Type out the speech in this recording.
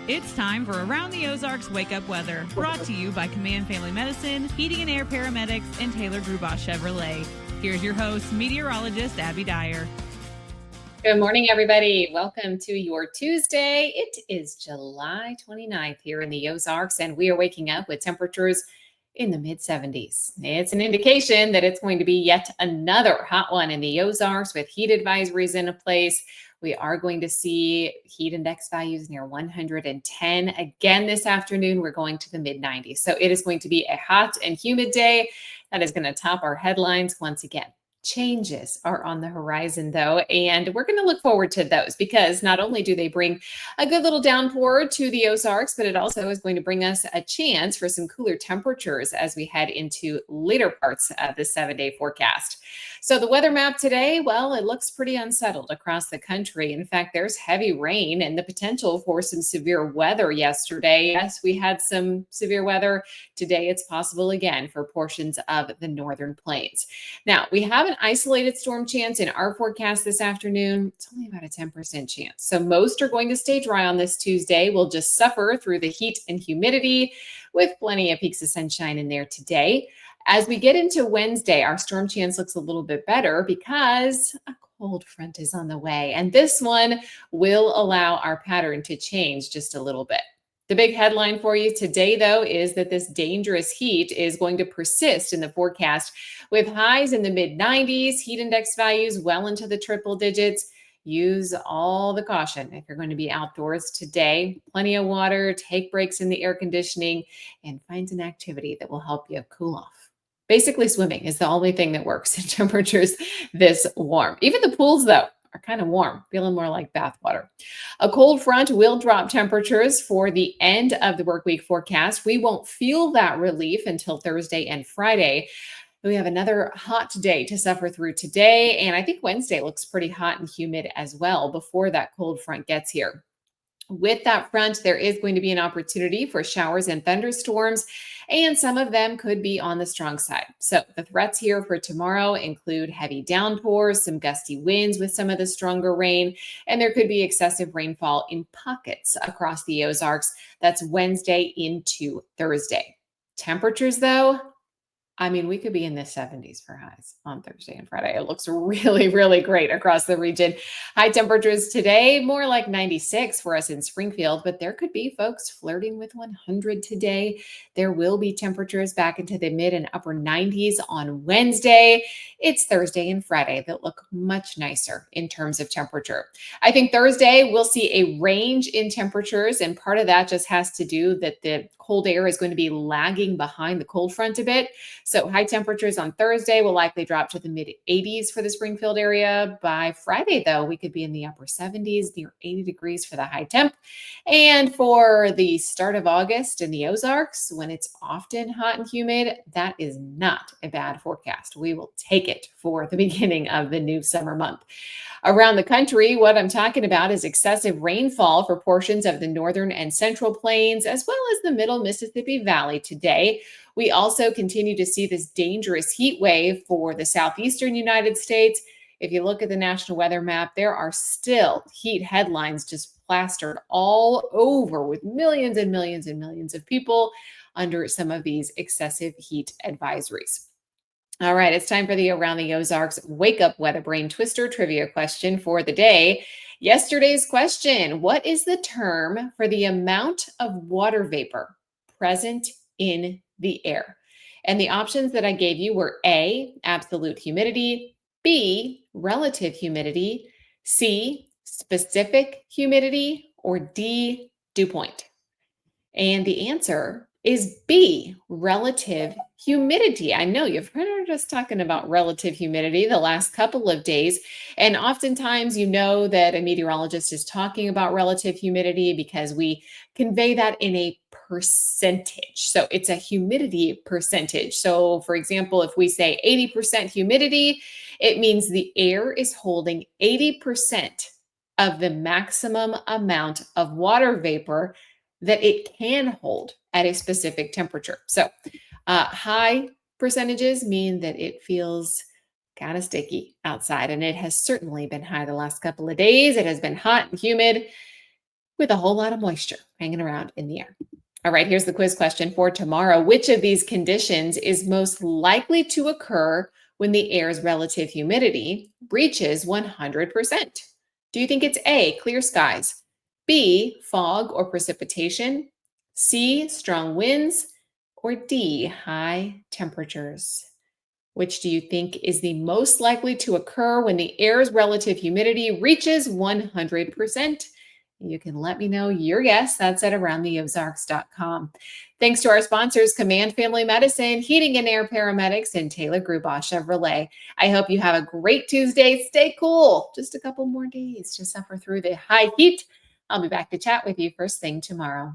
It's time for Around the Ozarks Wake Up Weather, brought to you by Command Family Medicine, Heating and Air Paramedics, and Taylor Grubosh Chevrolet. Here's your host, meteorologist Abby Dyer. Good morning, everybody. Welcome to your Tuesday. It is July 29th here in the Ozarks, and we are waking up with temperatures in the mid 70s. It's an indication that it's going to be yet another hot one in the Ozarks with heat advisories in place. We are going to see heat index values near 110 again this afternoon. We're going to the mid 90s. So it is going to be a hot and humid day that is going to top our headlines once again. Changes are on the horizon, though, and we're going to look forward to those because not only do they bring a good little downpour to the Ozarks, but it also is going to bring us a chance for some cooler temperatures as we head into later parts of the 7-day forecast. So the weather map today, well, it looks pretty unsettled across the country. In fact, there's heavy rain and the potential for some severe weather yesterday. Yes, we had some severe weather. Today, it's possible again for portions of the northern plains. Now, we have an isolated storm chance in our forecast this afternoon. It's only about a 10% chance. So most are going to stay dry on this Tuesday. We'll just suffer through the heat and humidity with plenty of peaks of sunshine in there today. As we get into Wednesday, our storm chance looks a little bit better because a cold front is on the way. And this one will allow our pattern to change just a little bit. The big headline for you today, though, is that this dangerous heat is going to persist in the forecast with highs in the mid 90s, heat index values well into the triple digits. Use all the caution if you're going to be outdoors today. Plenty of water, take breaks in the air conditioning, and find an activity that will help you cool off. Basically, swimming is the only thing that works in temperatures this warm. Even the pools, though, are kind of warm, feeling more like bath water. A cold front will drop temperatures for the end of the work week forecast. We won't feel that relief until Thursday and Friday. We have another hot day to suffer through today, and I think Wednesday looks pretty hot and humid as well before that cold front gets here. With that front, there is going to be an opportunity for showers and thunderstorms, and some of them could be on the strong side. So the threats here for tomorrow include heavy downpours, some gusty winds with some of the stronger rain, and there could be excessive rainfall in pockets across the Ozarks. That's Wednesday into Thursday. Temperatures, though, I mean, we could be in the 70s for highs on Thursday and Friday. It looks really, really great across the region. High temperatures today, more like 96 for us in Springfield, but there could be folks flirting with 100 today. There will be temperatures back into the mid and upper 90s on Wednesday. It's Thursday and Friday that look much nicer in terms of temperature. I think Thursday we'll see a range in temperatures, and part of that just has to do that the cold air is going to be lagging behind the cold front a bit. So high temperatures on Thursday will likely drop to the mid 80s for the Springfield area. By Friday, though, we could be in the upper 70s, near 80 degrees for the high temp. And for the start of August in the Ozarks, when it's often hot and humid, that is not a bad forecast. We will take it for the beginning of the new summer month. Around the country, what I'm talking about is excessive rainfall for portions of the northern and central plains, as well as the middle Mississippi Valley today. We also continue to see this dangerous heat wave for the southeastern United States. If you look at the national weather map, there are still heat headlines just plastered all over with millions and millions and millions of people under some of these excessive heat advisories. All right, it's time for the Around the Ozarks Wake Up Weather Brain Twister trivia question for the day. Yesterday's question: what is the term for the amount of water vapor present in the air? And the options that I gave you were A, absolute humidity, B, relative humidity, C, specific humidity, or D, dew point. And the answer is B, relative humidity. I know you've heard us talking about relative humidity the last couple of days. And oftentimes, you know that a meteorologist is talking about relative humidity because we convey that in a percentage. So it's a humidity percentage. So, for example, if we say 80% humidity, it means the air is holding 80% of the maximum amount of water vapor that it can hold at a specific temperature. So high percentages mean that it feels kind of sticky outside, and it has certainly been high the last couple of days. It has been hot and humid. with a whole lot of moisture hanging around in the air. All right, here's the quiz question for tomorrow. Which of these conditions is most likely to occur when the air's relative humidity reaches 100%? Do you think it's A, clear skies, B, fog or precipitation, C, strong winds, or D, high temperatures? Which do you think is the most likely to occur when the air's relative humidity reaches 100%? You can let me know your guess. That's at aroundtheozarks.com. Thanks to our sponsors, Command Family Medicine, Heating and Air Paramedics, and Taylor Grubaugh Chevrolet. I hope you have a great Tuesday. Stay cool. Just a couple more days to suffer through the high heat. I'll be back to chat with you first thing tomorrow.